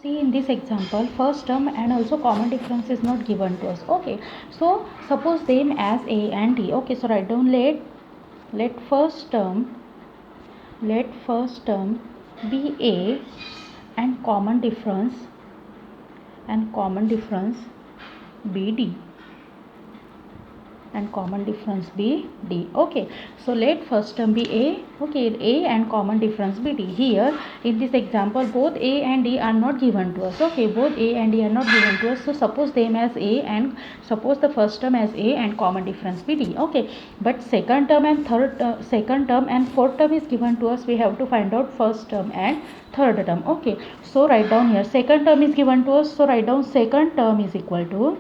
See in this example, first term and also common difference is not given to us. Okay, so suppose them as a and d. Okay, so write down let first term be a and common difference be d, and common difference be d. Okay, so let first term be a. Okay, a and common difference be d. Here in this example both a and d are not given to us. Okay, both a and d are not given to us, so suppose them as a and suppose the first term as a and common difference be d. Okay, but second term and fourth term is given to us. We have to find out first term and third term. Okay, so write down here second term is given to us, so write down second term is equal to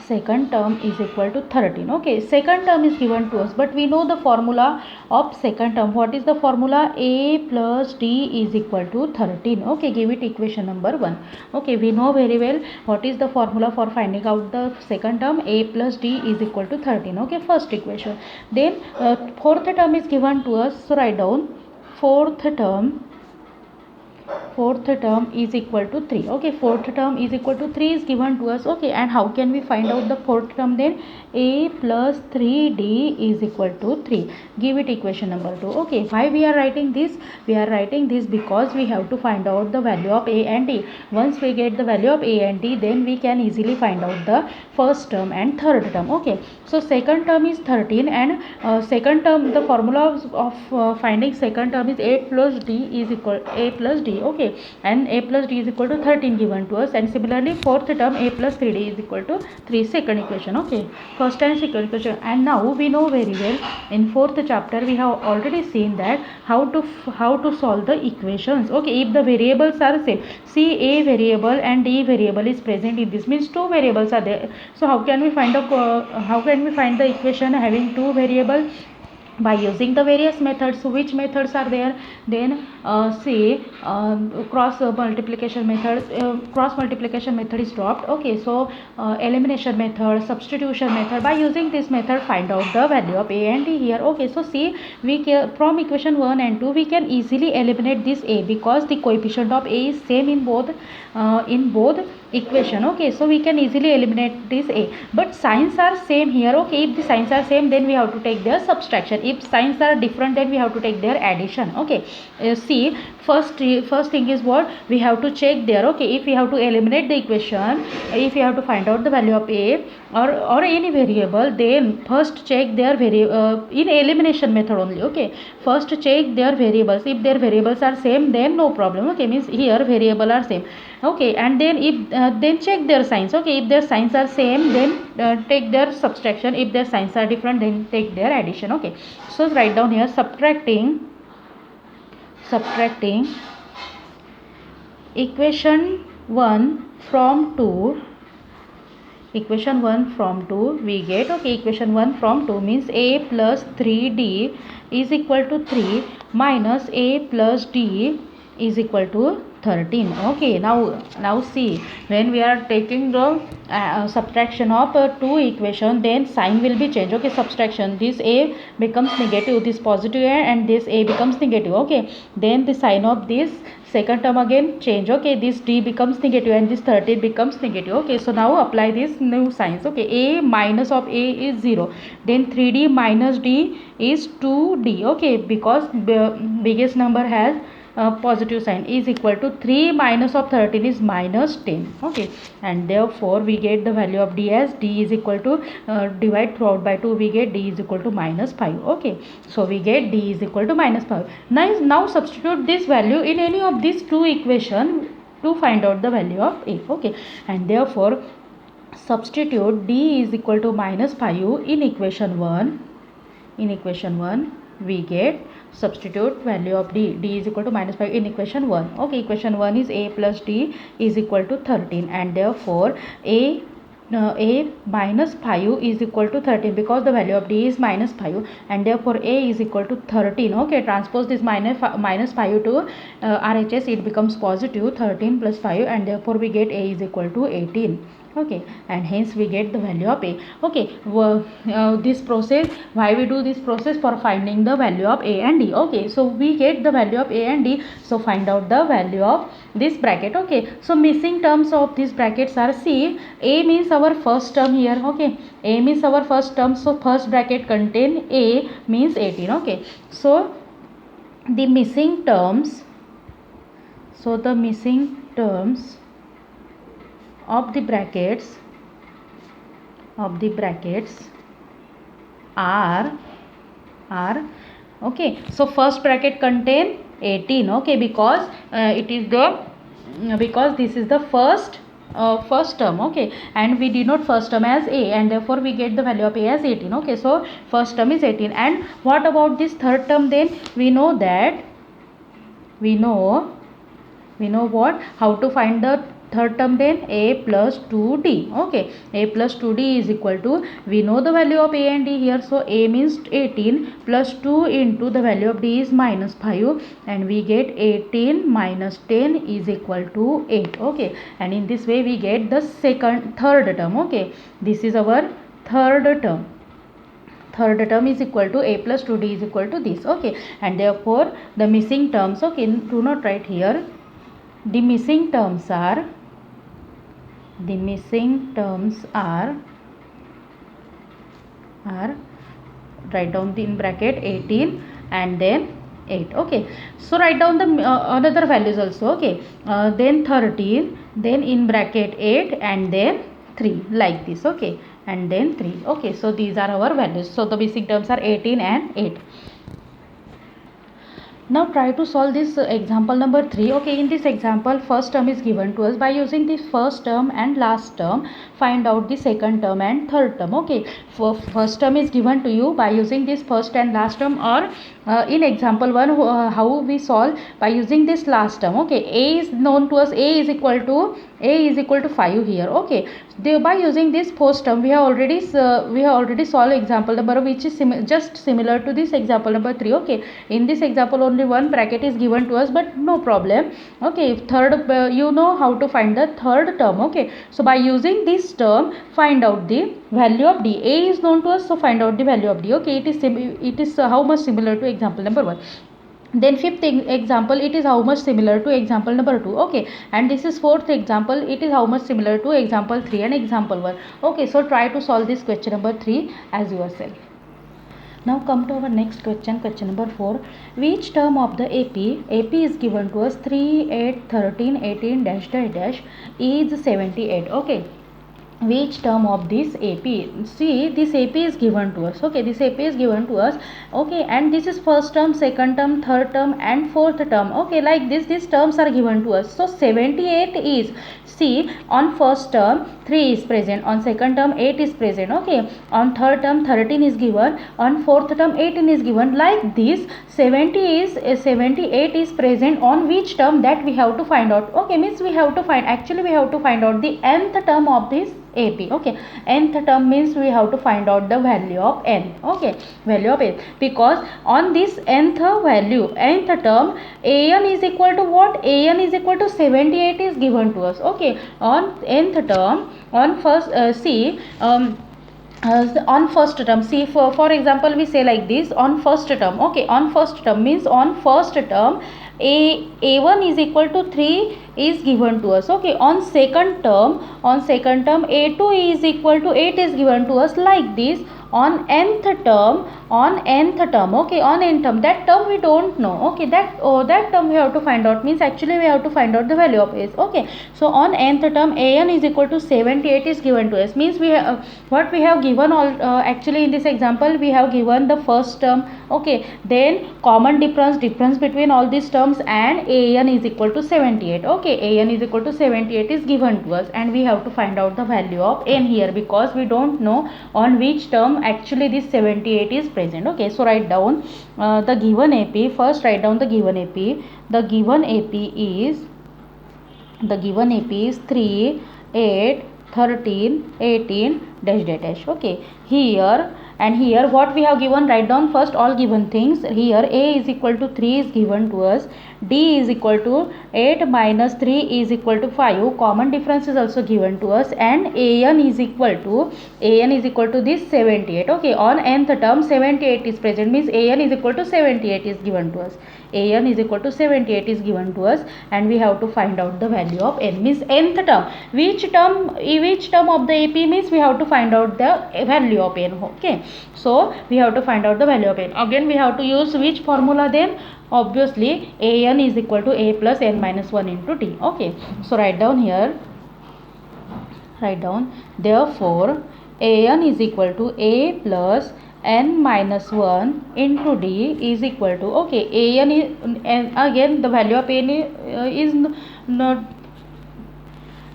13. Okay, second term is given to us, but we know the formula of second term. What is the formula? A plus d is equal to 13. Okay, give it equation number 1. Okay, we know very well what is the formula for finding out the second term. A plus d is equal to 13. Okay, first equation. Then fourth term is given to us, so write down fourth term is equal to 3. Okay, fourth term is equal to 3 is given to us. Okay, and how can we find out the fourth term? Then a plus 3d is equal to 3. Give it equation number 2. Okay, why we are writing this? We are writing this because we have to find out the value of a and d. Once we get the value of a and d, then we can easily find out the first term and third term. Okay, so second term is 13, and second term, the formula of finding second term is a plus d is equal a plus d. Okay, and a plus d is equal to 13 given to us, and similarly fourth term a plus 3d is equal to 3, second equation. Okay, first and second equation. And now we know very well in fourth chapter we have already seen that how to solve the equations. Okay, if the variables are same, see a variable and d variable is present in this, means two variables are there. So how can we find the equation having two variables? By using the various methods. So which methods are there? Then say cross multiplication method is dropped. Okay, so elimination method, substitution method. By using this method, find out the value of a and d here. Okay, so see, we can, from equation 1 and 2 we can easily eliminate this a, because the coefficient of a is same in both equation. Okay, so we can easily eliminate this a, but signs are same here. Okay, if the signs are same, then we have to take their subtraction. If signs are different, then we have to take their addition. Okay, see, first thing is what we have to check there. Okay, if we have to eliminate the equation, if we have to find out the value of a or any variable, then first check their in elimination method only. Okay, first check their variables. If their variables are same, then no problem. Okay, means here variable are same. Okay, and then if then check their signs. Okay, if their signs are same, then take their subtraction. If their signs are different, then take their addition. Okay, so write down here subtracting equation 1 from 2. Equation 1 from 2 we get. Okay, equation 1 from 2 means a plus 3d is equal to 3 minus a plus d is equal to 13. Okay, now see, when we are taking the subtraction of two equation, then sign will be changed. Okay, subtraction, this a becomes negative, this positive, and this a becomes negative. Okay, then the sign of this second term again change. Okay, this d becomes negative and this 13 becomes negative. Okay, so now apply this new signs. Okay, a minus of a is 0, then 3d minus d is 2d. Okay, because biggest number has positive sign, is equal to 3 minus of 13 is minus 10. Okay, and therefore we get the value of d as d is equal to divide throughout by 2, we get d is equal to minus 5. Okay, so we get d is equal to minus 5. Now substitute this value in any of these two equations to find out the value of a. Okay, and therefore substitute d is equal to minus 5 in equation 1. In equation 1 we get, substitute value of d is equal to minus 5 in equation 1. Okay, equation 1 is a plus d is equal to 13, and therefore a minus 5 is equal to 13, because the value of d is minus 5, and therefore a is equal to 13. Okay, transpose this minus 5 to RHS, it becomes positive 13 plus 5, and therefore we get a is equal to 18. Okay, and hence we get the value of a. Okay, this process, why we do this process? For finding the value of a and d. Okay, so we get the value of a and d, so find out the value of this bracket. Okay, so missing terms of these brackets are, see, a means our first term here. Okay, a means our first term, so first bracket contain a means 18. Okay, so the missing terms, so the missing terms of the brackets are okay, so first bracket contain 18. Okay, because it is the because this is the first term. Okay, and we denote first term as a, and therefore we get the value of a as 18. Okay, so first term is 18. And what about this third term? Then we know that we know what, how to find the third term. Then a plus 2d. Okay, a plus 2d is equal to, we know the value of a and d here, so a means 18 plus 2 into the value of d is minus 5, and we get 18 minus 10 is equal to 8. Okay, and in this way we get the third term. Okay, this is our third term. Third term is equal to a plus 2d is equal to this. Okay, and therefore the missing terms, okay, do not write here, the missing terms are write down in bracket 18 and then 8. Okay, so write down the another values also. Okay, then 13, then in bracket 8 and then 3, like this. Okay, and then 3. Okay, so these are our values. So the missing terms are 18 and 8. Now try to solve this example number 3. Okay, in this example first term is given to us. By using the first term and last term, find out the second term and third term. Okay, for first term is given to you by using this first and last term, or in example 1 how we solve by using this last term. Okay, a is known to us, a is equal to 5 here. Okay, by using this first term we have already solved example number which is just similar to this example number 3. Okay, in this example only one bracket is given to us, but no problem. Okay, third you know how to find the third term. Okay, so by using this term find out the value of d. A is known to us, so find out the value of d. Okay, it is how much similar to example number 1. Then fifth example, it is how much similar to example number 2. Okay, and this is fourth example, it is how much similar to example 3 and example 1. Okay, so try to solve this question number 3 as yourself. Now come to our next question, question number 4. Which term of the AP is given to us 3, 8, 13, 18 dash dash dash is 78. Okay, which term of this AP? See, this AP is given to us. Okay, this AP is given to us. Okay, and this is first term, second term, third term and fourth term. Okay, like this, these terms are given to us. So 78 is, see, on first term 3 is present, on second term 8 is present. Okay, on third term 13 is given, on fourth term 18 is given. Like this 78 is present on which term, that we have to find out. Okay, means we have to find out the nth term of this AP. Okay, nth term means we have to find out the value of n. Okay, value of n, because on this nth term an is equal to what? An is equal to 78 is given to us. Okay, on nth term, on first on first term, see, for example we say like this, on first term. Okay, on first term means on first term a1 is equal to 3 is given to us. Okay, on second term a2 is equal to 8 is given to us. Like this, on nth term, okay, on nth term, that term we don't know. Okay, that term we have to find out, means actually we have to find out the value of s. Okay, so on nth term an is equal to 78 is given to us, means we have what we have given all actually in this example we have given the first term. Okay, then common difference between all these terms, and an is equal to 78. Okay, an is equal to 78 is given to us, and we have to find out the value of n here, because we don't know on which term actually this 78 is present. Okay, so write down the given AP. First write down the given AP. The given AP is 3, 8, 13, 18 dash dash dash. Okay, here and here what we have given, write down first all given things. Here a is equal to 3 is given to us, d is equal to 8 minus 3 is equal to 5, common difference is also given to us, and an is equal to this 78. Okay, on nth term 78 is present, means an is equal to 78 is given to us. an is equal to 78 is given to us, and we have to find out the value of n, means nth term. Which term of the AP means we have to find out the value of n. Okay, so we have to find out the value of n. Again we have to use which formula then? Obviously an is equal to a plus n minus 1 into t. Okay, so write down here, write down, therefore an is equal to a plus n minus 1 into d is equal to, okay, an is, and again the value of n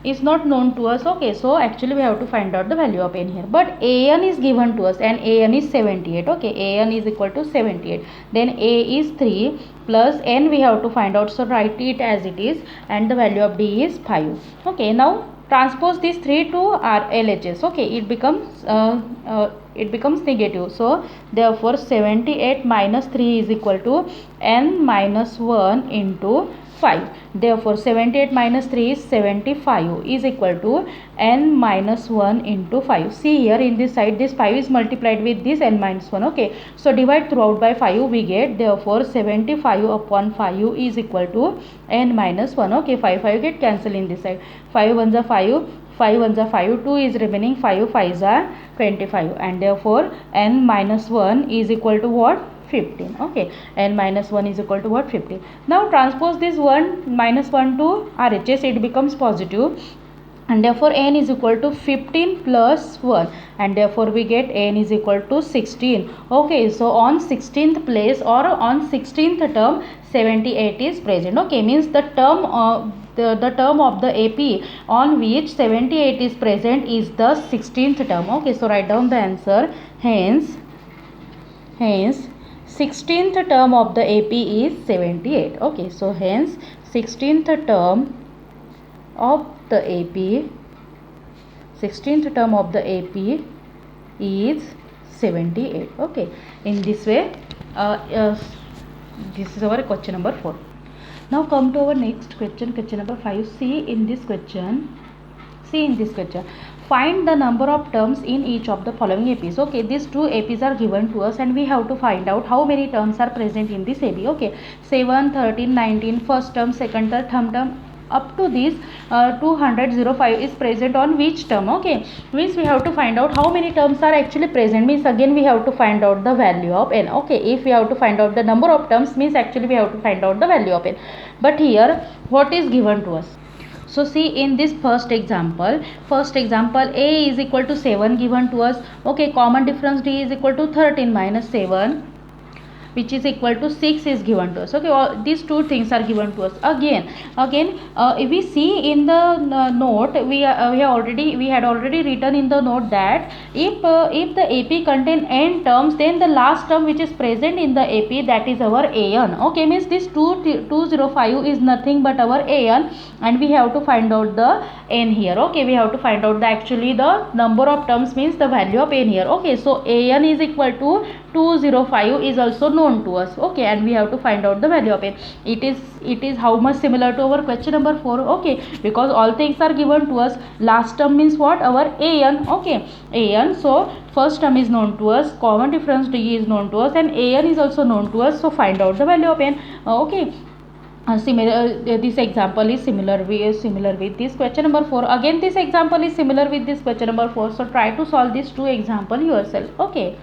is not known to us. Okay, so actually we have to find out the value of n here, but an is given to us and an is 78. Okay, an is equal to 78, then a is 3 plus n we have to find out, so write it as it is, and the value of d is 5. Okay, now transpose these 3 to our LHS. Okay, it becomes negative, so therefore 78 minus 3 is equal to n minus 1 into 5. Therefore 78 minus 3 is 75 is equal to n minus 1 into 5. See here in this side, this 5 is multiplied with this n minus 1. Okay, so divide throughout by 5 we get, therefore 75 upon 5 is equal to n minus 1. Okay, 5 get cancelled in this side, 5 ones are 5, 5 ones are 5, 2 is remaining, 5 5s are 25, and therefore n minus 1 is equal to what? 15. Okay, n minus 1 is equal to what? 15. Now transpose this 1 minus 1 to RHS, it becomes positive, and therefore n is equal to 15 plus 1, and therefore we get n is equal to 16. Okay, so on 16th place or on 16th term 78 is present. Okay, means the term the term of the AP on which 78 is present is the 16th term. Okay, so write down the answer. Hence 16th term of the AP is 78. Okay, so hence 16th term of the AP, 16th term of the AP is 78. Okay, in this way this is our question number 4. Now come to our next question, question number 5. See in this question, find the number of terms in each of the following APs. Okay, these two APs are given to us and we have to find out how many terms are present in this AP. Okay, 7, 13, 19, first term, second term, third term, up to this 205 is present on which term. Okay, means we have to find out how many terms are actually present, means again we have to find out the value of n. Okay, if we have to find out the number of terms, means actually we have to find out the value of n. But here what is given to us? So see in this first example a is equal to 7 given to us. Okay, common difference d is equal to 13 minus 7, which is equal to 6 is given to us. Okay, all these two things are given to us. Again if we see in the note, we had already written in the note that if the AP contain n terms, then the last term which is present in the AP, that is our an. Okay, means this 205 is nothing but our an, and we have to find out the n here. Okay, we have to find out the actually the number of terms, means the value of n here. Okay, so an is equal to 205 is also known to us. Okay, and we have to find out the value of n. It is how much similar to our question number 4. Okay, because all things are given to us. Last term means what? Our an. Okay, an. So first term is known to us, common difference d is known to us, and an is also known to us. So find out the value of n. Okay, this example is similar with this question number 4. Again this example is similar with this question number 4. So try to solve these two example yourself. Okay.